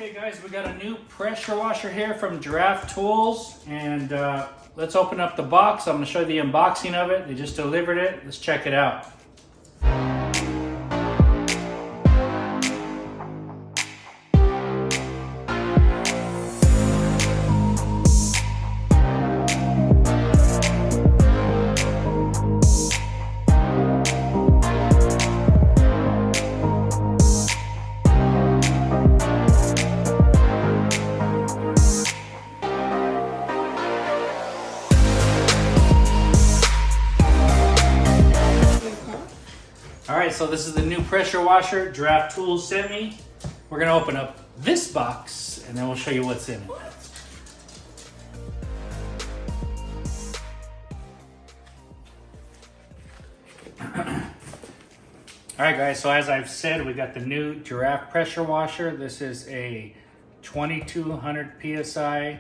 Okay guys, we got a new pressure washer here from Giraffe Tools, and let's open up the box. I'm going to show you the unboxing of it. They just delivered it. Let's check it out. Alright, so this is the new pressure washer Giraffe Tools sent me. We're going to open up this box and then we'll show you what's in it. Alright guys, so as I've said, we got the new Giraffe pressure washer. This is a 2200 PSI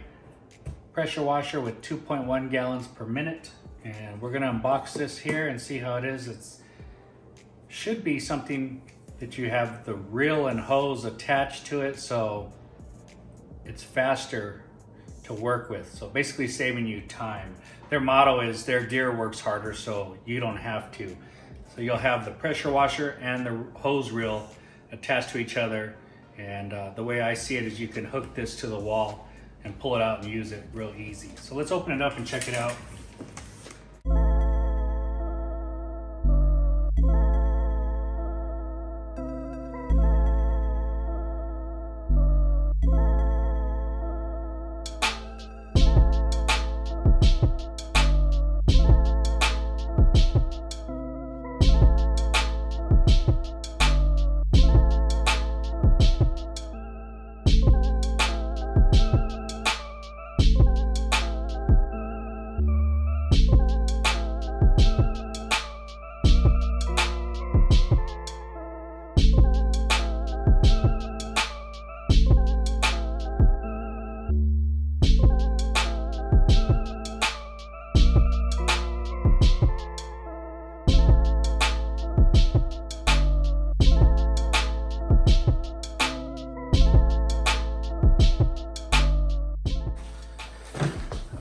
pressure washer with 2.1 gallons per minute. And we're going to unbox this here and see how it is. It should be something that you have the reel and hose attached to it, so it's faster to work with. So basically saving you time. Their motto is their gear works harder, so you don't have to. So you'll have the pressure washer and the hose reel attached to each other. And the way I see it is you can hook this to the wall and pull it out and use it real easy. So let's open it up and check it out.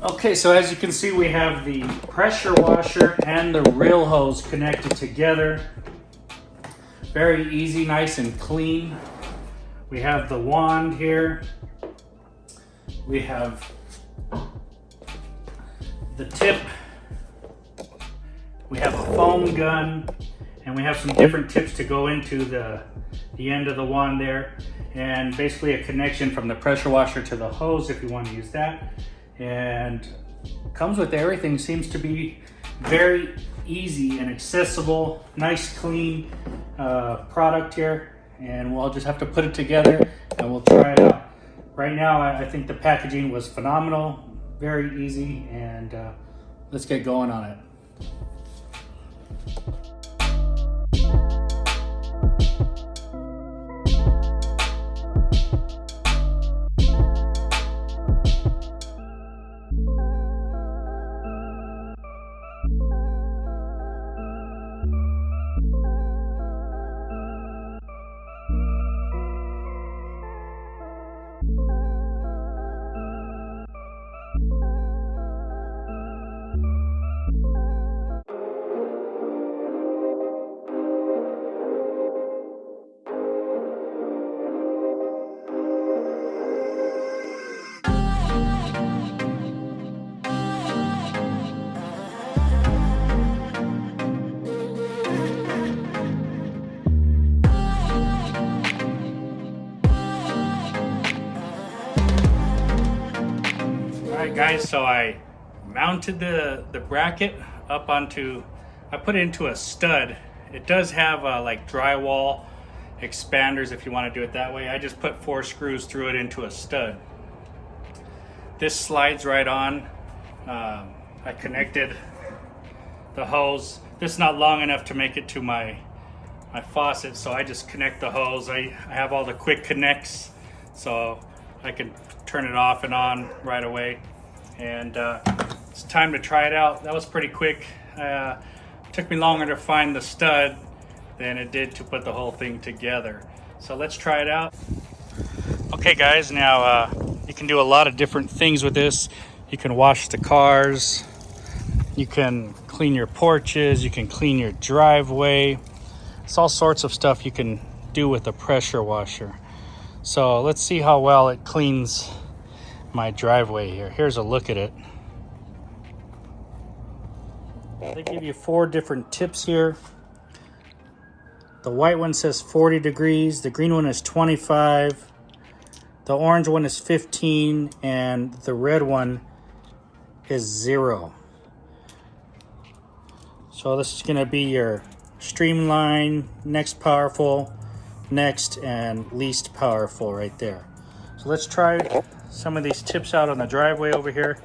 Okay, so as you can see, we have the pressure washer and the reel hose connected together. Very easy, nice and clean. We have the wand here. We have the tip. We have a foam gun, and we have some different tips to go into the end of the wand there. And basically a connection from the pressure washer to the hose if you want to use that. And comes with everything. Seems to be very easy and accessible, nice clean product here, and we'll just have to put it together and we'll try it out. Right now I think the packaging was phenomenal, very easy, and let's get going on it. Alright guys, so I mounted the bracket up onto, I put it into a stud. It does have like drywall expanders if you want to do it that way. I just put 4 screws through it into a stud. This slides right on. I connected the hose. This is not long enough to make it to my faucet, so I just connect the hose. I have all the quick connects, so I can turn it off and on right away. And it's time to try it out. That was pretty quick. Took me longer to find the stud than it did to put the whole thing together. So let's try it out. Okay guys, now you can do a lot of different things with this. You can wash the cars, you can clean your porches, you can clean your driveway. It's all sorts of stuff you can do with a pressure washer. So let's see how well it cleans my driveway here. Here's a look at it. They give you 4 different tips here. The white one says 40 degrees, the green one is 25, the orange one is 15, and the red one is 0. So this is gonna be your streamline, next powerful, next, and least powerful right there. So let's try some of these tips out on the driveway over here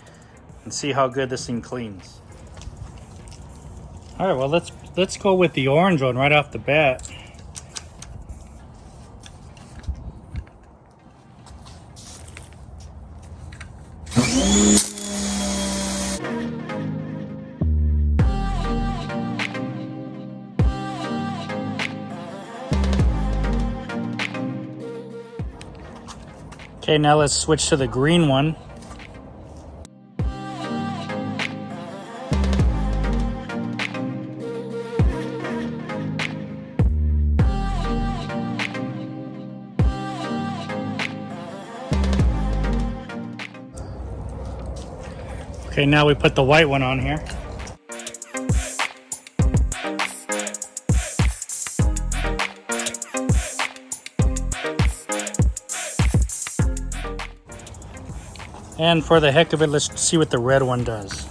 and see how good this thing cleans. All right, well let's go with the orange one right off the bat. Okay, now let's switch to the green one. Okay, now we put the white one on here. And for the heck of it, let's see what the red one does.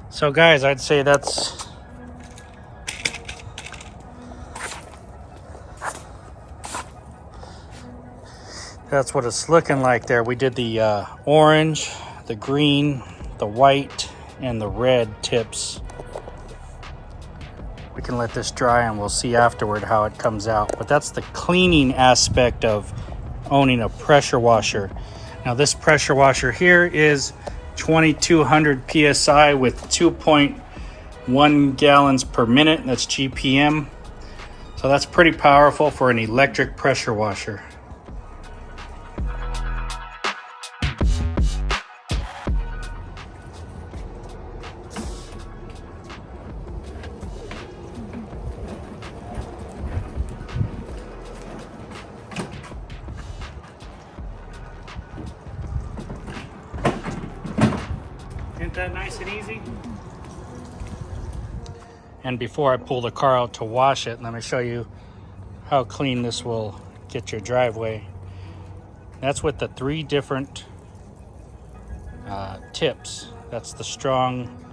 So guys, I'd say that's what it's looking like there. We did the orange, the green, the white, and the red tips. We can let this dry and we'll see afterward how it comes out. But that's the cleaning aspect of owning a pressure washer. Now this pressure washer here is 2200 psi with 2.1 gallons per minute. That's GPM. So that's pretty powerful for an electric pressure washer. Isn't that nice and easy? And before I pull the car out to wash it, let me show you how clean this will get your driveway. That's with the 3 different tips. That's the strong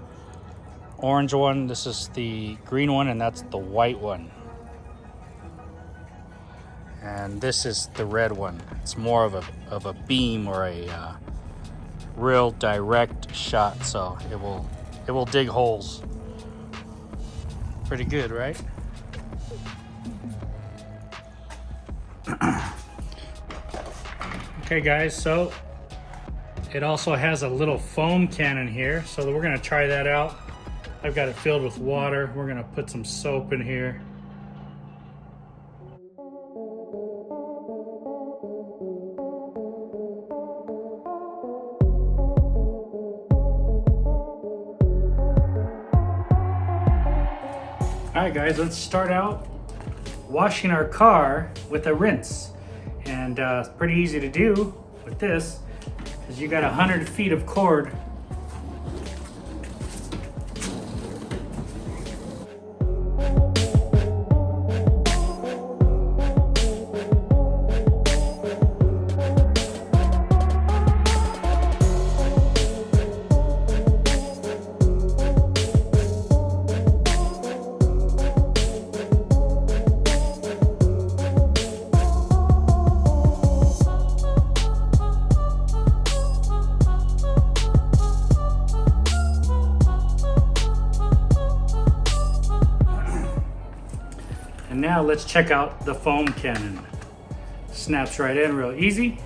orange one, this is the green one, and that's the white one. And this is the red one. It's more of a beam or a real direct shot, so it will dig holes. Pretty good, right? Okay guys, so it also has a little foam cannon here, so we're gonna try that out. I've got it filled with water. We're gonna put some soap in here. Alright guys, let's start out washing our car with a rinse. And it's pretty easy to do with this, because you got 100 feet of cord. now let's check out the foam cannon. Snaps right in real easy.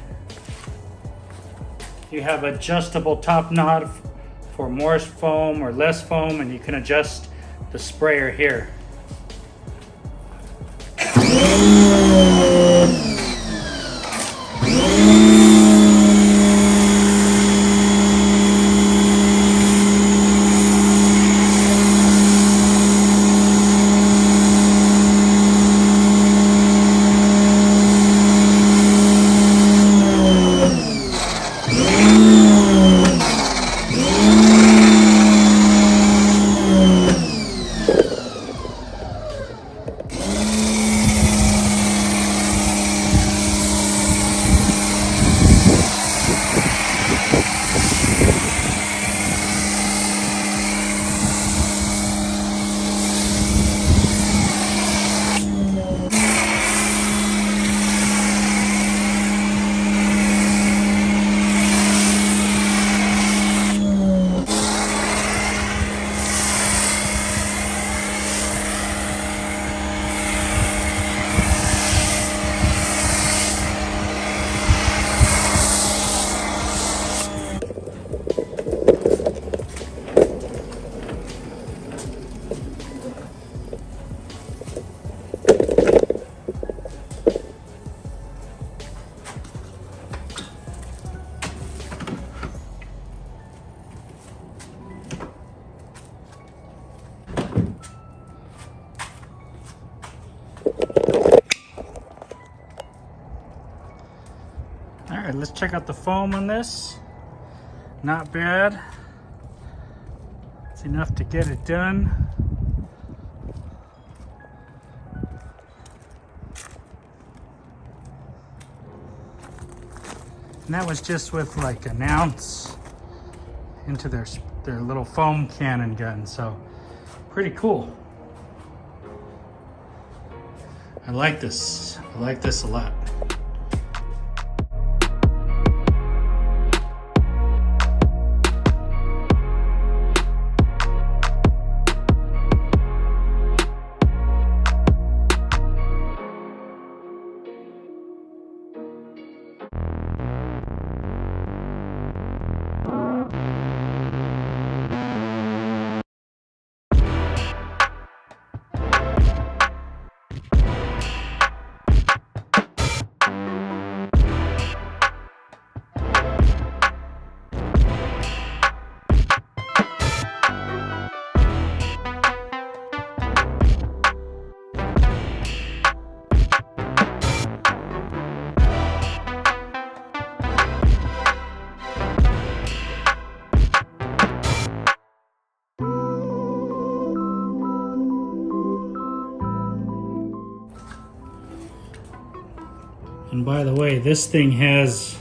You have adjustable top knot for more foam or less foam, and you can adjust the sprayer here. All right, let's check out the foam on this. Not bad. It's enough to get it done. And that was just with like an ounce into their little foam cannon gun, so pretty cool. I like this. I like this a lot. And by the way, this thing has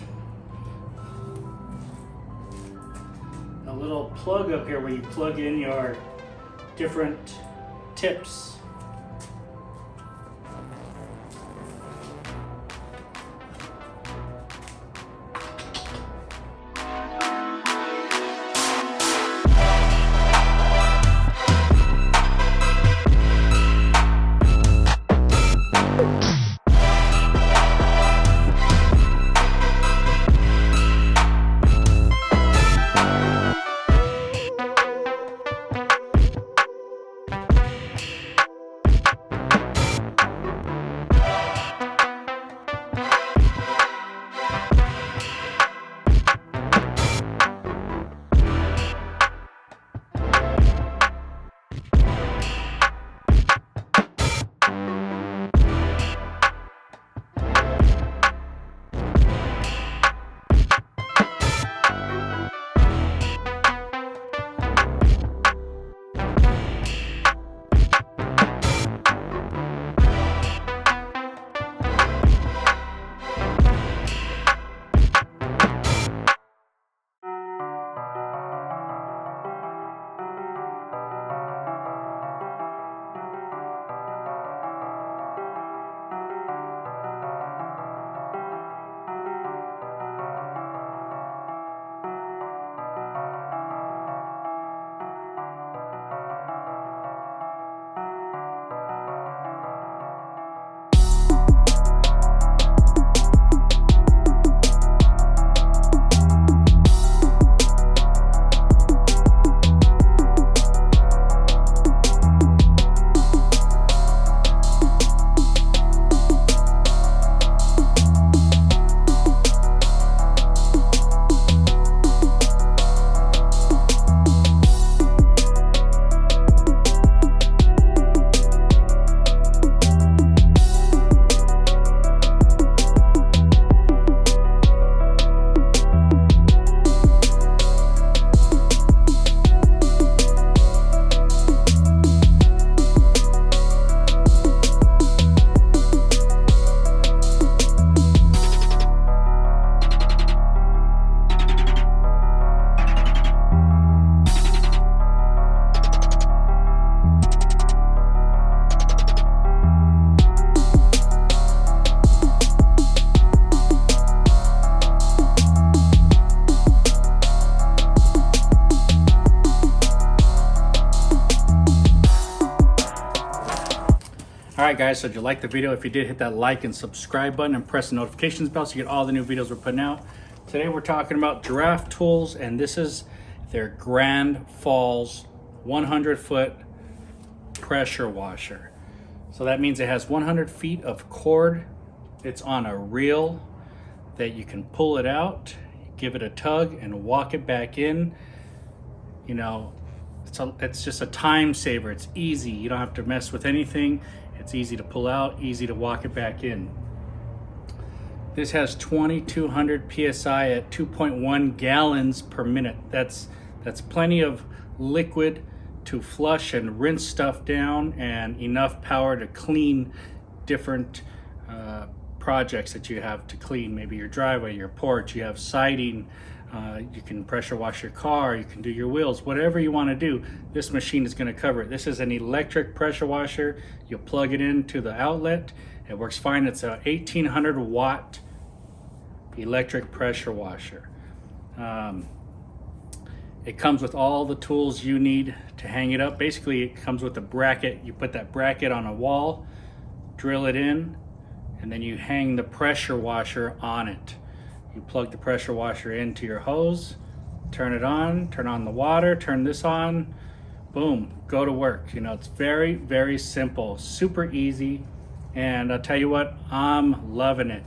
a little plug up here where you plug in your different tips. All right, guys, so did you like the video? If you did, hit that like and subscribe button and press the notifications bell so you get all the new videos we're putting out. Today we're talking about Giraffe Tools, and this is their Grandfalls 100-foot pressure washer. So that means it has 100 feet of cord. It's on a reel that you can pull it out, give it a tug, and walk it back in. You know, it's just a time saver. It's easy. You don't have to mess with anything. It's easy to pull out, easy to walk it back in. This has 2200 psi at 2.1 gallons per minute. That's plenty of liquid to flush and rinse stuff down, and enough power to clean different projects that you have to clean. Maybe your driveway, your porch, you have siding, you can pressure wash your car, you can do your wheels, whatever you want to do, this machine is going to cover it. This is an electric pressure washer. You plug it into the outlet, it works fine. It's a 1800 watt electric pressure washer. It comes with all the tools you need to hang it up. Basically, it comes with a bracket. You put that bracket on a wall, drill it in, and then you hang the pressure washer on it. You plug the pressure washer into your hose, turn it on, turn on the water, turn this on, boom, go to work. You know, it's very, very simple, super easy. And I'll tell you what, I'm loving it.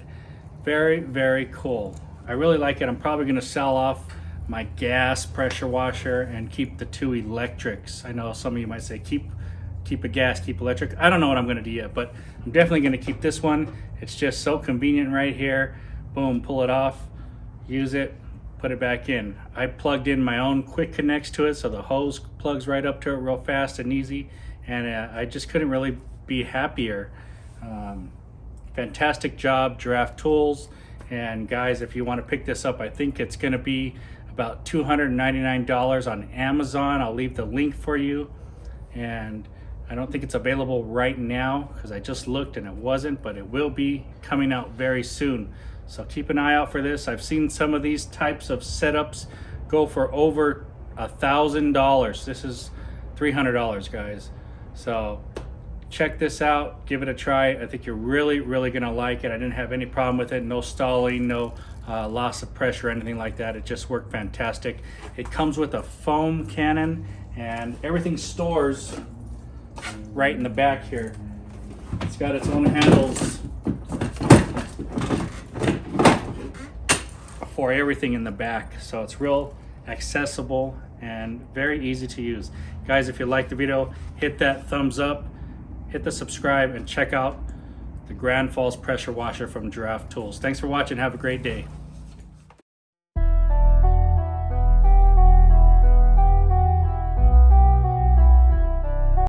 Very, very cool. I really like it. I'm probably gonna sell off my gas pressure washer and keep the two electrics. I know some of you might say, keep a gas, keep electric. I don't know what I'm gonna do yet, but I'm definitely gonna keep this one. It's just so convenient right here. Boom, pull it off, use it, put it back in. I plugged in my own quick connects to it, so the hose plugs right up to it real fast and easy, and I just couldn't really be happier. Fantastic job, Giraffe Tools. And guys, if you want to pick this up, I think it's going to be about $299 on Amazon. I'll leave the link for you. And I don't think it's available right now because I just looked and it wasn't, but it will be coming out very soon. So keep an eye out for this. I've seen some of these types of setups go for over $1,000. This is $300, guys. So check this out, give it a try. I think you're really, really gonna like it. I didn't have any problem with it. No stalling, no loss of pressure, anything like that. It just worked fantastic. It comes with a foam cannon, and everything stores right in the back here. It's got its own handles for everything in the back, so it's real accessible and very easy to use. Guys, if you liked the video, hit that thumbs up, hit the subscribe, and check out the Grandfalls Pressure Washer from Giraffe Tools. Thanks for watching. Have a great day.